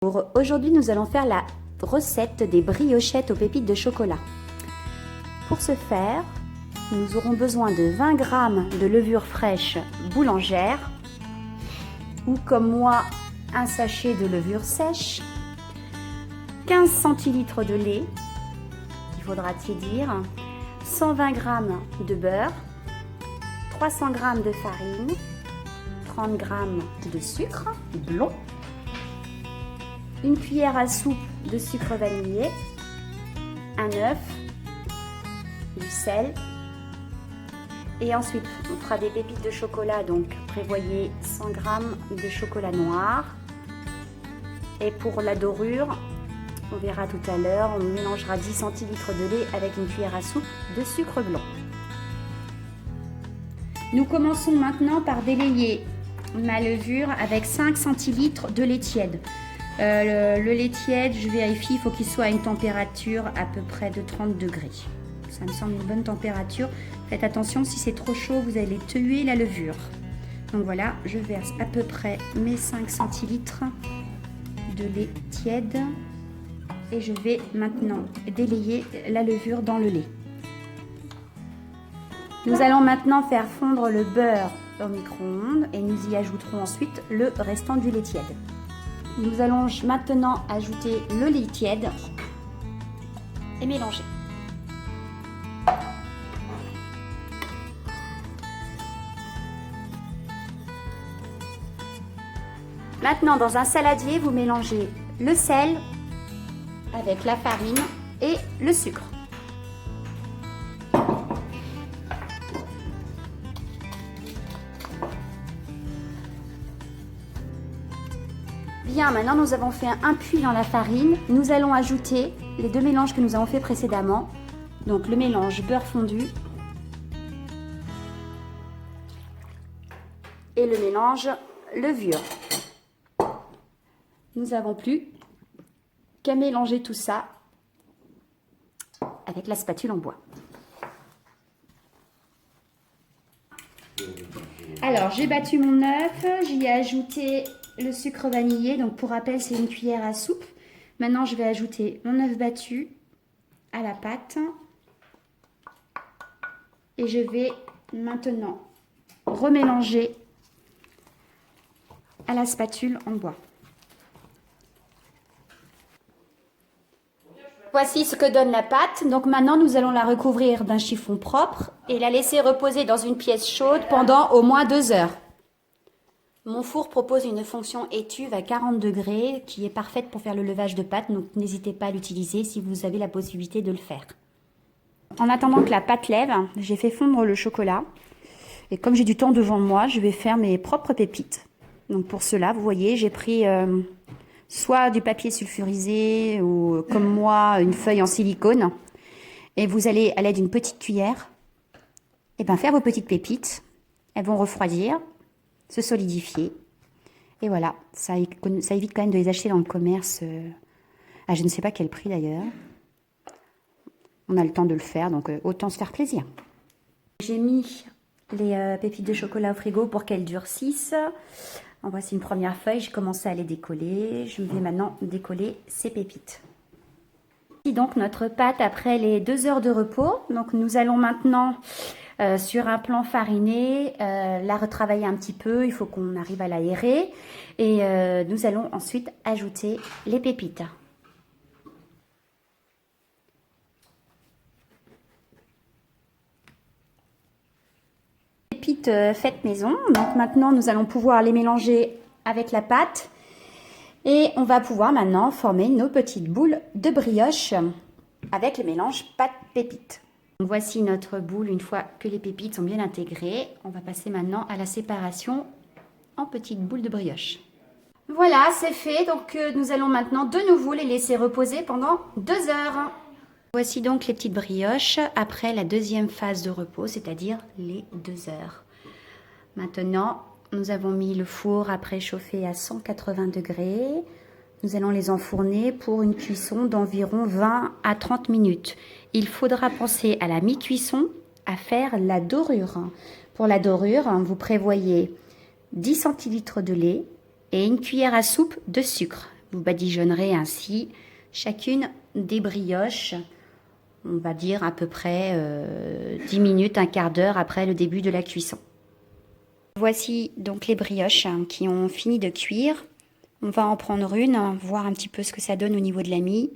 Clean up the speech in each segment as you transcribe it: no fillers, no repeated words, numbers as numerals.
Aujourd'hui, nous allons faire la recette des briochettes aux pépites de chocolat. Pour ce faire, nous aurons besoin de 20 g de levure fraîche boulangère ou comme moi, un sachet de levure sèche, 15 centilitres de lait qu'il faudra tiédir, 120 g de beurre, 300 g de farine, 30 g de sucre blond, une cuillère à soupe de sucre vanillé, un œuf, du sel et ensuite on fera des pépites de chocolat, donc prévoyez 100 g de chocolat noir. Et pour la dorure, on verra tout à l'heure, on mélangera 10 centilitres de lait avec une cuillère à soupe de sucre blanc. Nous commençons maintenant par délayer ma levure avec 5 centilitres de lait tiède. Le lait tiède, je vérifie, il faut qu'il soit à une température à peu près de 30 degrés. Ça me semble une bonne température. Faites attention, si c'est trop chaud, vous allez tuer la levure. Donc voilà, je verse à peu près mes 5 centilitres de lait tiède. Et je vais maintenant délayer la levure dans le lait. Nous allons maintenant faire fondre le beurre au micro-ondes et nous y ajouterons ensuite le restant du lait tiède. Nous allons maintenant ajouter le lait tiède et mélanger. Maintenant, dans un saladier, vous mélangez le sel avec la farine et le sucre. Bien, maintenant nous avons fait un puits dans la farine. Nous allons ajouter les deux mélanges que nous avons fait précédemment. Donc le mélange beurre fondu et le mélange levure. Nous n'avons plus qu'à mélanger tout ça avec la spatule en bois. Alors j'ai battu mon œuf, j'y ai ajouté le sucre vanillé, donc pour rappel c'est une cuillère à soupe. Maintenant je vais ajouter mon œuf battu à la pâte et je vais maintenant remélanger à la spatule en bois. Voici ce que donne la pâte. Donc maintenant nous allons la recouvrir d'un chiffon propre et la laisser reposer dans une pièce chaude pendant au moins 2 heures. Mon four propose une fonction étuve à 40 degrés qui est parfaite pour faire le levage de pâte, donc n'hésitez pas à l'utiliser si vous avez la possibilité de le faire. En attendant que la pâte lève, j'ai fait fondre le chocolat et comme j'ai du temps devant moi, je vais faire mes propres pépites. Donc pour cela, vous voyez, j'ai pris soit du papier sulfurisé ou comme moi, une feuille en silicone et vous allez à l'aide d'une petite cuillère faire vos petites pépites. Elles vont refroidir, se solidifier et voilà, ça évite quand même de les acheter dans le commerce à je ne sais pas quel prix d'ailleurs. On a le temps de le faire, donc autant se faire plaisir. J'ai mis les pépites de chocolat au frigo pour qu'elles durcissent. En voici une première feuille, j'ai commencé à les décoller. Je vais maintenant décoller ces pépites. Voici donc notre pâte après les 2 heures de repos. Donc nous allons maintenant sur un plan fariné, la retravailler un petit peu, il faut qu'on arrive à l'aérer et nous allons ensuite ajouter les pépites. Pépites faites maison, donc maintenant nous allons pouvoir les mélanger avec la pâte et on va pouvoir maintenant former nos petites boules de brioche avec le mélange pâte-pépites. Voici notre boule une fois que les pépites sont bien intégrées. On va passer maintenant à la séparation en petites boules de brioche. Voilà, c'est fait. Donc nous allons maintenant de nouveau les laisser reposer pendant 2 heures. Voici donc les petites brioches après la deuxième phase de repos, c'est-à-dire les 2 heures. Maintenant, nous avons mis le four à préchauffer à 180 degrés. Nous allons les enfourner pour une cuisson d'environ 20 à 30 minutes. Il faudra penser à la mi-cuisson à faire la dorure. Pour la dorure, vous prévoyez 10 centilitres de lait et une cuillère à soupe de sucre. Vous badigeonnerez ainsi chacune des brioches, on va dire à peu près 10 minutes, un quart d'heure après le début de la cuisson. Voici donc les brioches qui ont fini de cuire. On va en prendre une, voir un petit peu ce que ça donne au niveau de la mie.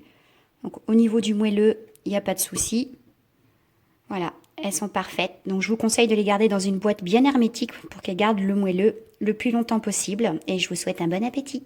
Donc au niveau du moelleux, il n'y a pas de souci. Voilà, elles sont parfaites. Donc je vous conseille de les garder dans une boîte bien hermétique pour qu'elles gardent le moelleux le plus longtemps possible. Et je vous souhaite un bon appétit.